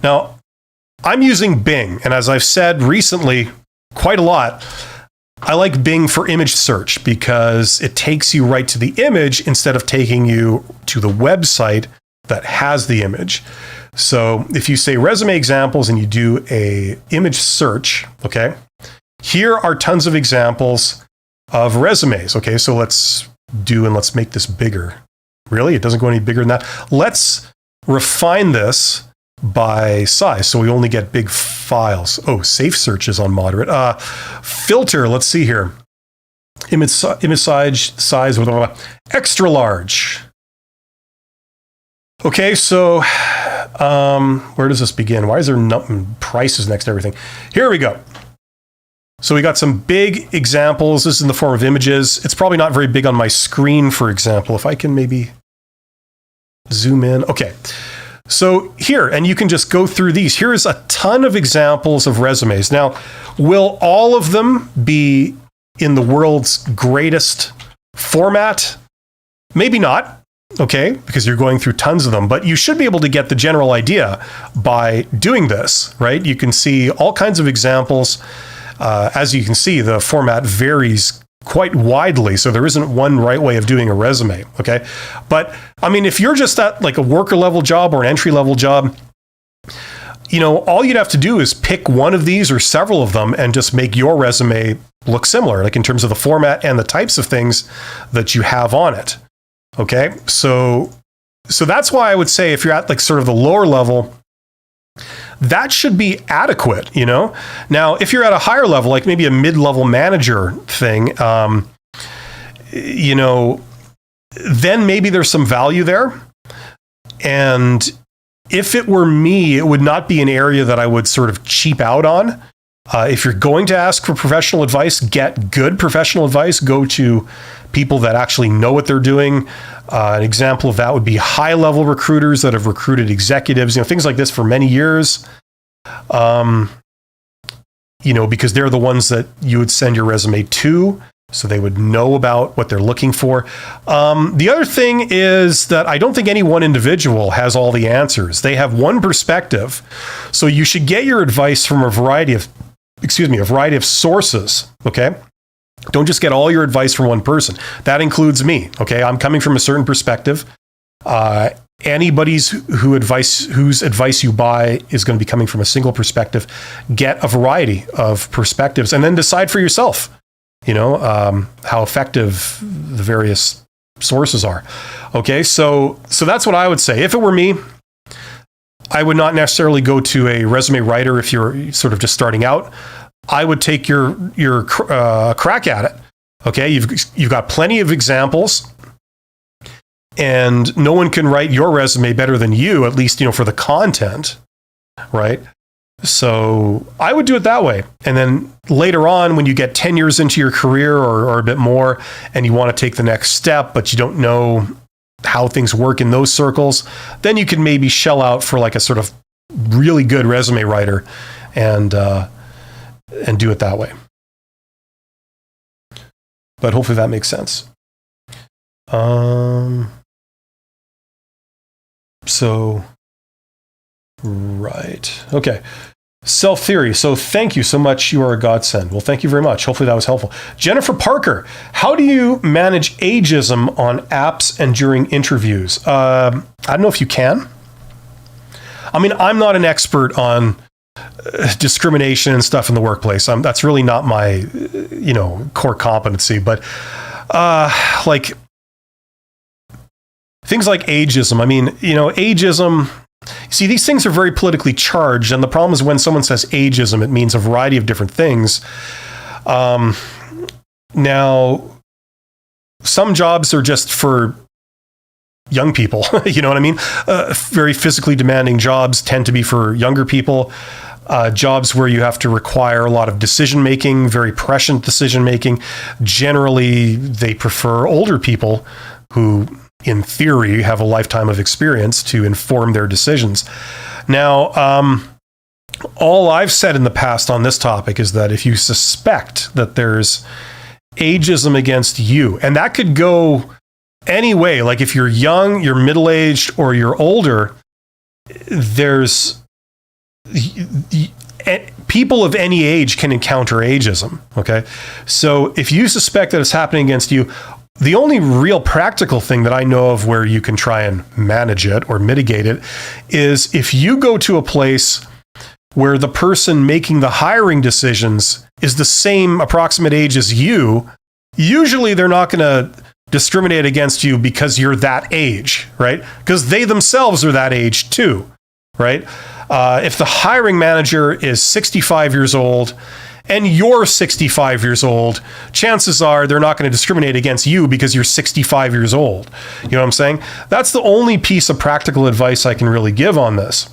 Now, I'm using Bing, and as I've said recently quite a lot, I like Bing for image search because it takes you right to the image instead of taking you to the website that has the image. So if you say resume examples and you do a image search, okay, here are tons of examples of resumes. Okay, so let's make this bigger. Really? It doesn't go any bigger than that. Let's refine this by size, so we only get big files. Oh, safe search is on moderate. Filter, let's see here. Image size, extra large. Okay, so where does this begin? Why is there prices next to everything? Here we go. So we got some big examples. This is in the form of images. It's probably not very big on my screen, for example. If I can maybe zoom in. Okay. So here, and you can just go through these. Here's a ton of examples of resumes. Now, will all of them be in the world's greatest format? Maybe not, okay, because you're going through tons of them, but you should be able to get the general idea by doing this, right? You can see all kinds of examples. As you can see, the format varies quite widely, so there isn't one right way of doing a resume, okay? But I mean, if you're just at like a worker level job or an entry level job, all you'd have to do is pick one of these or several of them and just make your resume look similar, like in terms of the format and the types of things that you have on it, okay? So that's why I would say if you're at like sort of the lower level, that should be adequate, Now, if you're at a higher level, like maybe a mid-level manager thing, then maybe there's some value there. And if it were me, it would not be an area that I would sort of cheap out on. If you're going to ask for professional advice, get good professional advice. Go to people that actually know what they're doing. An example of that would be high-level recruiters that have recruited executives, things like this for many years. Because they're the ones that you would send your resume to. So they would know about what they're looking for. The other thing is that I don't think any one individual has all the answers. They have one perspective. So you should get your advice from a variety of sources, okay? Don't just get all your advice from one person. That includes me, okay? I'm coming from a certain perspective. Anybody's whose advice you buy is going to be coming from a single perspective. Get a variety of perspectives and then decide for yourself, how effective the various sources are. Okay, so that's what I would say. If it were me, I would not necessarily go to a resume writer if you're sort of just starting out. I would take your crack at it. Okay, you've got plenty of examples, and no one can write your resume better than you, at least for the content, right? So I would do it that way. And then later on, when you get 10 years into your career or a bit more, and you want to take the next step, but you don't know how things work in those circles, then you can maybe shell out for like a sort of really good resume writer and do it that way. But hopefully that makes sense. Right. Okay. Self-theory. So thank you so much. You are a godsend. Well, thank you very much. Hopefully that was helpful. Jennifer Parker, how do you manage ageism on apps and during interviews? I don't know if you can. I mean, I'm not an expert on discrimination and stuff in the workplace. That's really not my, core competency. But like things like ageism. I mean, ageism. See, these things are very politically charged, and the problem is when someone says ageism, it means a variety of different things. Now, some jobs are just for young people, you know what I mean? Very physically demanding jobs tend to be for younger people. Jobs where you have to require a lot of decision-making, very prescient decision-making. Generally, they prefer older people who, in theory, have a lifetime of experience to inform their decisions. Now, all I've said in the past on this topic is that if you suspect that there's ageism against you, and that could go any way, like if you're young, you're middle-aged, or you're older, there's people of any age can encounter ageism, okay? So if you suspect that it's happening against you, the only real practical thing that I know of where you can try and manage it or mitigate it is if you go to a place where the person making the hiring decisions is the same approximate age as you, usually they're not going to discriminate against you because you're that age, right? Because they themselves are that age too, right? If the hiring manager is 65 years old and you're 65 years old, chances are they're not going to discriminate against you because you're 65 years old. You know what I'm saying? That's the only piece of practical advice I can really give on this.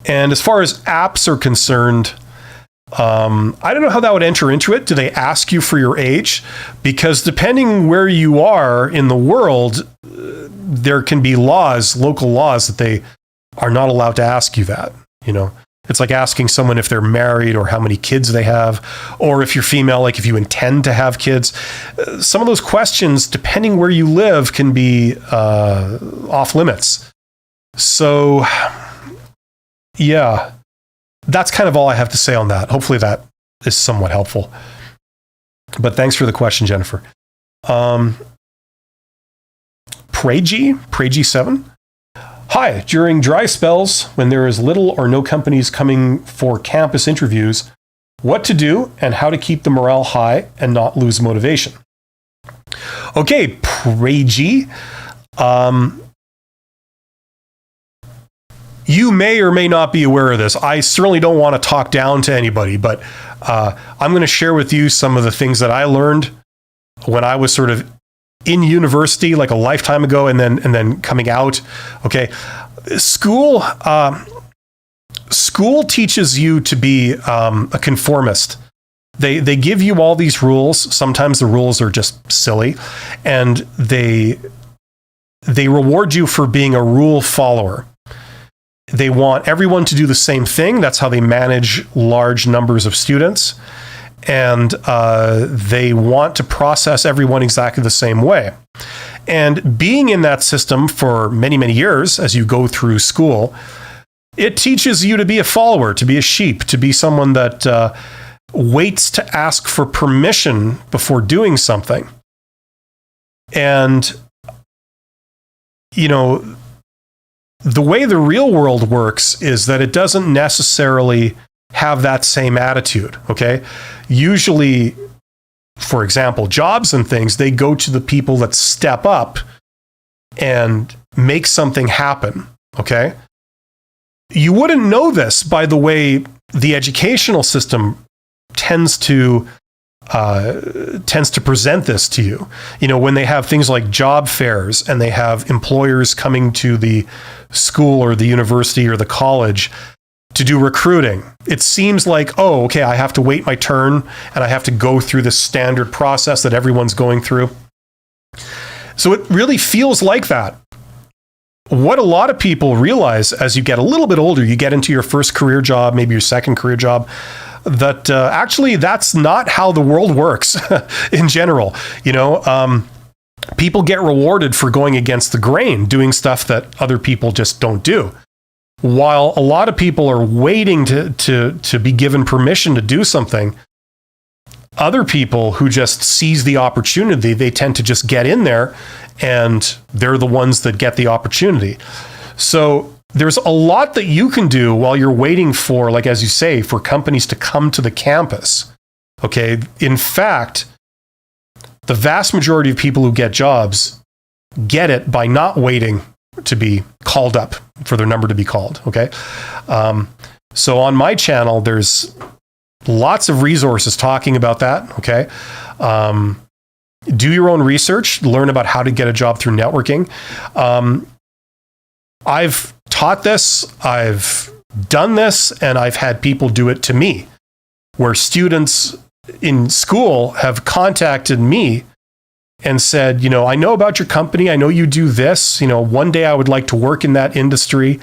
And as far as apps are concerned, I don't know how that would enter into it. Do they ask you for your age? Because depending where you are in the world, there can be laws, local laws, that they are not allowed to ask you that, It's like asking someone if they're married or how many kids they have, or if you're female, like if you intend to have kids. Some of those questions, depending where you live, can be off limits. So, yeah, that's kind of all I have to say on that. Hopefully that is somewhat helpful. But thanks for the question, Jennifer. Pregi7. Hi, during dry spells, when there is little or no companies coming for campus interviews, what to do and how to keep the morale high and not lose motivation. Okay, Pregi. You may or may not be aware of this. I certainly don't want to talk down to anybody, but I'm going to share with you some of the things that I learned when I was sort of in university, like a lifetime ago, and then coming out. Okay, school teaches you to be a conformist. They give you all these rules. Sometimes the rules are just silly, and they reward you for being a rule follower. They want everyone to do the same thing. That's how they manage large numbers of students. and they want to process everyone exactly the same way. And being in that system for many, many years as you go through school, it teaches you to be a follower, to be a sheep, to be someone that waits to ask for permission before doing something. And, you know, the way the real world works is that it doesn't necessarily have that same attitude, okay? Usually, for example, jobs and things, they go to the people that step up and make something happen, okay? You wouldn't know this by the way the educational system tends to present this to you. You know, when they have things like job fairs and they have employers coming to the school or the university or the college to do recruiting, it seems like, oh, okay, I have to wait my turn and I have to go through this standard process that everyone's going through. So it really feels like that. What a lot of people realize as you get a little bit older, you get into your first career job, maybe your second career job, that actually that's not how the world works in general. You know, people get rewarded for going against the grain, doing stuff that other people just don't do. While a lot of people are waiting to be given permission to do something, other people who just seize the opportunity, they tend to just get in there and they're the ones that get the opportunity. So there's a lot that you can do while you're waiting for, like, as you say, for companies to come to the campus. Okay. In fact, the vast majority of people who get jobs get it by not waiting to be called up, for their number to be called. Okay. So on my channel, there's lots of resources talking about that. Okay. Do your own research, learn about how to get a job through networking. I've taught this, I've done this, and I've had people do it to me, where students in school have contacted me and said, you know, I know about your company. I know you do this. You know, one day I would like to work in that industry.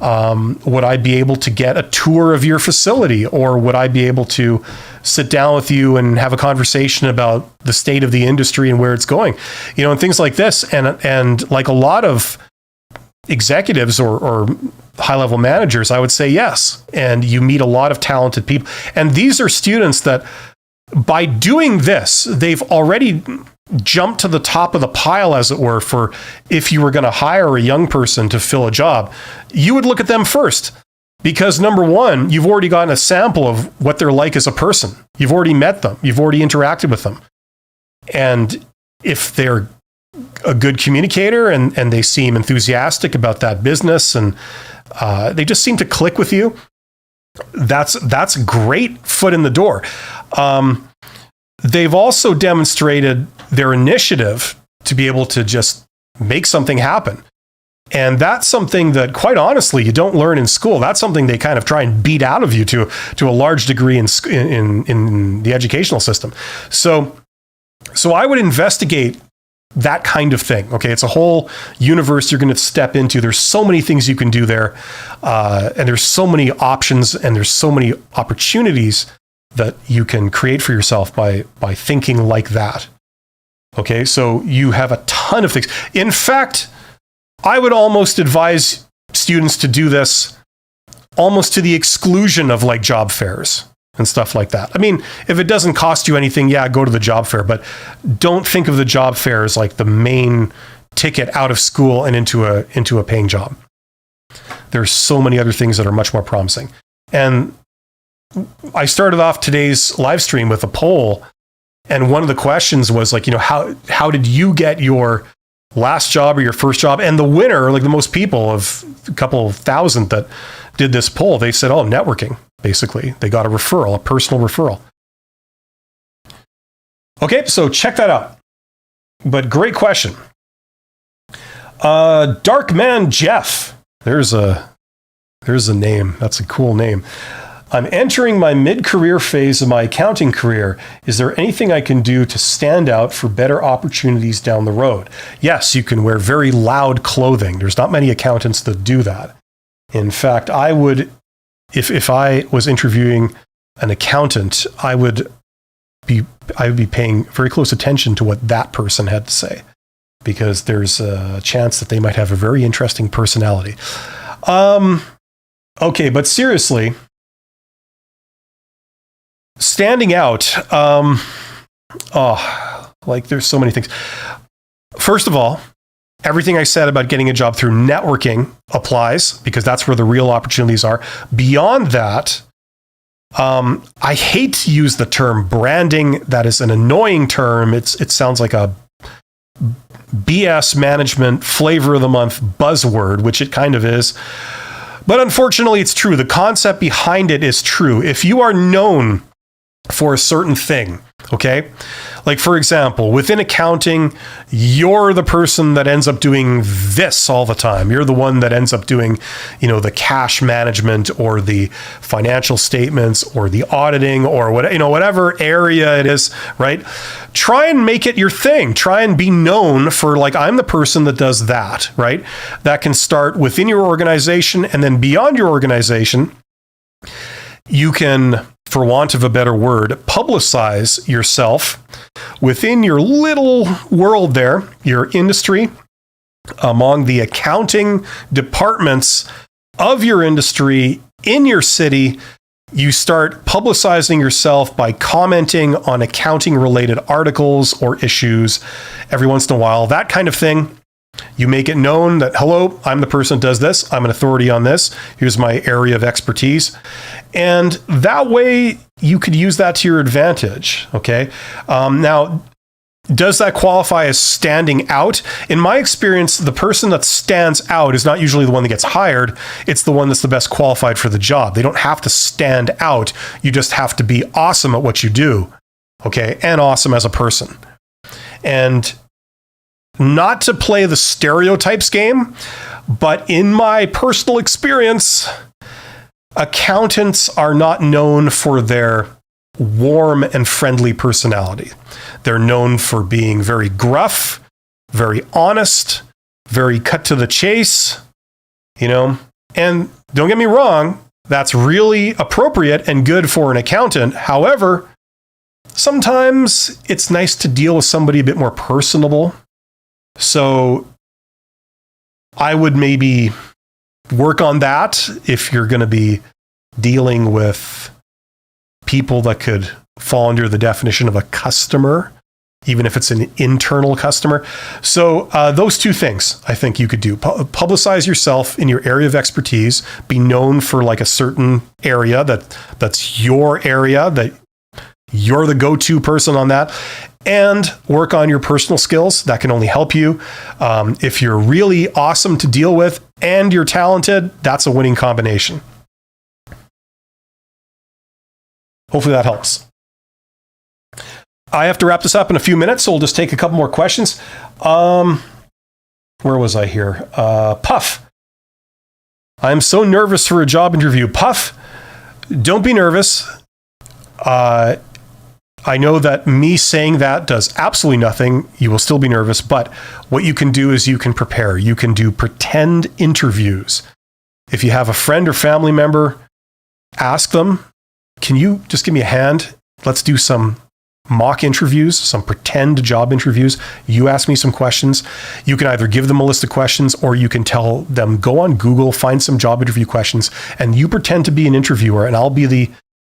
Would I be able to get a tour of your facility, or would I be able to sit down with you and have a conversation about the state of the industry and where it's going? You know, and things like this. And like a lot of executives or high-level managers, I would say yes. And you meet a lot of talented people. And these are students that by doing this, they've already jumped to the top of the pile, as it were, for if you were going to hire a young person to fill a job, you would look at them first. Because number one, you've already gotten a sample of what they're like as a person. You've already met them. You've already interacted with them. And if they're a good communicator and they seem enthusiastic about that business and they just seem to click with you, that's a great foot in the door. They've also demonstrated their initiative to be able to just make something happen. And that's something that, quite honestly, you don't learn in school. That's something they kind of try and beat out of you to a large degree in the educational system. So I would investigate that kind of thing. Okay, it's a whole universe you're going to step into. There's so many things you can do there, and there's so many options, and there's so many opportunities that you can create for yourself by thinking like that. Okay, so you have a ton of things. In fact, I would almost advise students to do this almost to the exclusion of like job fairs and stuff like that. I mean, if it doesn't cost you anything, yeah, go to the job fair, but don't think of the job fair as like the main ticket out of school and into a paying job. There's so many other things that are much more promising. And I started off today's live stream with a poll, and one of the questions was like, you know, how did you get your last job or your first job? And the winner, like the most people of a couple of thousand that did this poll, they said, oh, networking. Basically, they got a referral, a personal referral. Okay, so check that out. But great question. Dark Man Jeff. There's a name. That's a cool name. I'm entering my mid-career phase of my accounting career. Is there anything I can do to stand out for better opportunities down the road? Yes, you can wear very loud clothing. There's not many accountants that do that. In fact, I would, if I was interviewing an accountant, I would I would be paying very close attention to what that person had to say, because there's a chance that they might have a very interesting personality. Okay, but seriously, standing out, there's so many things. First of all, everything I said about getting a job through networking applies, because that's where the real opportunities are. Beyond that, I hate to use the term branding. That is an annoying term. It sounds like a BS management flavor of the month buzzword, which it kind of is. But unfortunately, it's true. The concept behind it is true. If you are known for a certain thing, okay? Like, for example, within accounting, you're the person that ends up doing this all the time. You're the one that ends up doing, the cash management or the financial statements or the auditing or whatever area it is, right? Try and make it your thing. Try and be known for, like, I'm the person that does that, right? That can start within your organization, and then beyond your organization, you can, for want of a better word, publicize yourself within your little world there, your industry, among the accounting departments of your industry in your city. You start publicizing yourself by commenting on accounting related articles or issues every once in a while, that kind of thing. You make it known that, hello, I'm the person that does this. I'm an authority on this. Here's my area of expertise. And that way you could use that to your advantage. Okay. Now, does that qualify as standing out? In my experience, the person that stands out is not usually the one that gets hired. It's the one that's the best qualified for the job. They don't have to stand out. You just have to be awesome at what you do. Okay. And awesome as a person. And not to play the stereotypes game, but in my personal experience, accountants are not known for their warm and friendly personality. They're known for being very gruff, very honest, very cut to the chase, and don't get me wrong, that's really appropriate and good for an accountant. However, sometimes it's nice to deal with somebody a bit more personable. So I would maybe work on that if you're going to be dealing with people that could fall under the definition of a customer, even if it's an internal customer. So those two things I think you could do. Publicize yourself in your area of expertise, be known for like a certain area that's your area, that you're the go-to person on that, and work on your personal skills. That can only help you. If you're really awesome to deal with and you're talented, that's a winning combination. Hopefully that helps. I have to wrap this up in a few minutes, so we'll just take a couple more questions. Where was I here? Puff. I'm so nervous for a job interview. Puff, don't be nervous. I know that me saying that does absolutely nothing. You will still be nervous, but what you can do is you can prepare. You can do pretend interviews. If you have a friend or family member, ask them, can you just give me a hand? Let's do some mock interviews, some pretend job interviews. You ask me some questions. You can either give them a list of questions, or you can tell them, go on Google, find some job interview questions, and you pretend to be an interviewer, and I'll be the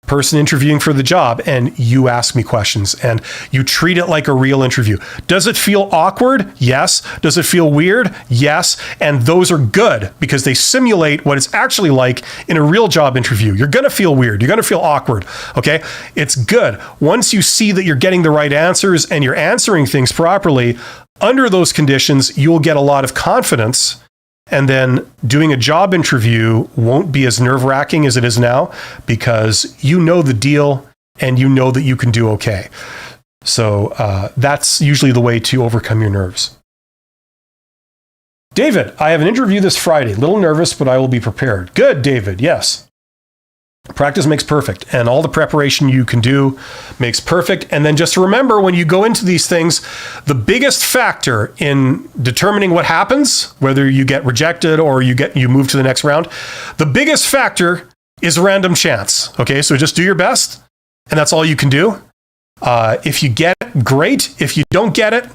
person interviewing for the job, and you ask me questions, and you treat it like a real interview. Does it feel awkward? Yes. Does it feel weird? Yes. And those are good because they simulate what it's actually like in a real job interview. You're going to feel weird. You're going to feel awkward. Okay. It's good. Once you see that you're getting the right answers and you're answering things properly, under those conditions, you'll get a lot of confidence. And then doing a job interview won't be as nerve-wracking as it is now, because you know the deal and you know that you can do okay. So that's usually the way to overcome your nerves. David, I have an interview this Friday. A little nervous, but I will be prepared. Good, David. Yes. Practice makes perfect, and all the preparation you can do makes perfect. And then just remember, when you go into these things, the biggest factor in determining what happens, whether you get rejected or you move to the next round, the biggest factor is random chance. Okay, so just do your best, and that's all you can do. If you get it, great. If you don't get it,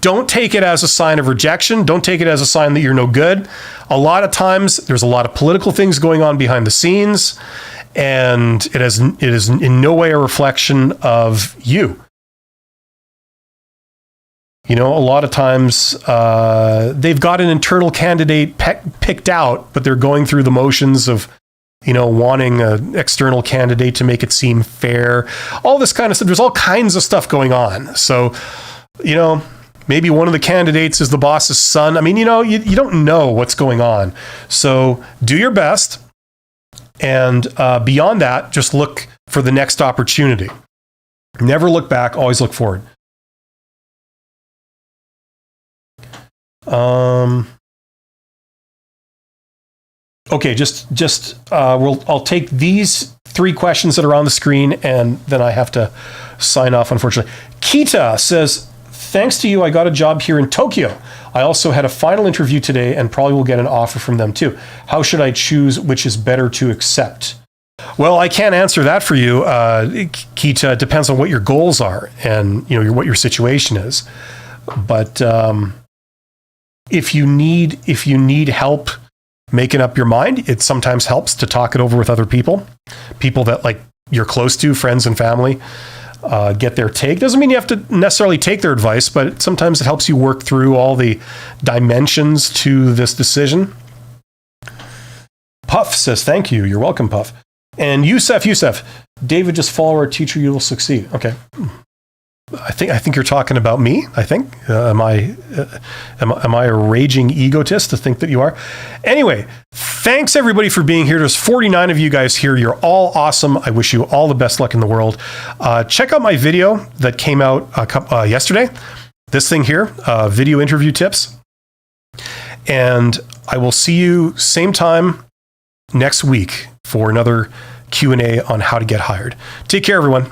don't take it as a sign of rejection. Don't take it as a sign that you're no good. A lot of times, there's a lot of political things going on behind the scenes, and it is in no way a reflection of you. You know, a lot of times they've got an internal candidate picked out, but they're going through the motions of, you know, wanting an external candidate to make it seem fair. All this kind of stuff. There's all kinds of stuff going on. So, you know, maybe one of the candidates is the boss's son. I mean, you know, you don't know what's going on. So do your best. And beyond that, just look for the next opportunity. Never look back, always look forward. Okay, I'll take these 3 questions that are on the screen, and then I have to sign off, unfortunately. Kita says, thanks to you, I got a job here in Tokyo. I also had a final interview today and probably will get an offer from them too. How should I choose which is better to accept? Well, I can't answer that for you, Kita. It depends on what your goals are and, you know, what your situation is. But if you need help making up your mind, it sometimes helps to talk it over with other people that like you're close to, friends and family. Get their take. Doesn't mean you have to necessarily take their advice, but sometimes it helps you work through all the dimensions to this decision. Puff says, thank you. You're welcome, Puff. And Youssef, David, just follow our teacher, you will succeed. Okay. I think you're talking about me. I think. Am I a raging egotist to think that you are? Anyway, thanks everybody for being here. There's 49 of you guys here. You're all awesome. I wish you all the best luck in the world. Check out my video that came out yesterday. This thing here, video interview tips. And I will see you same time next week for another Q&A on how to get hired. Take care, everyone.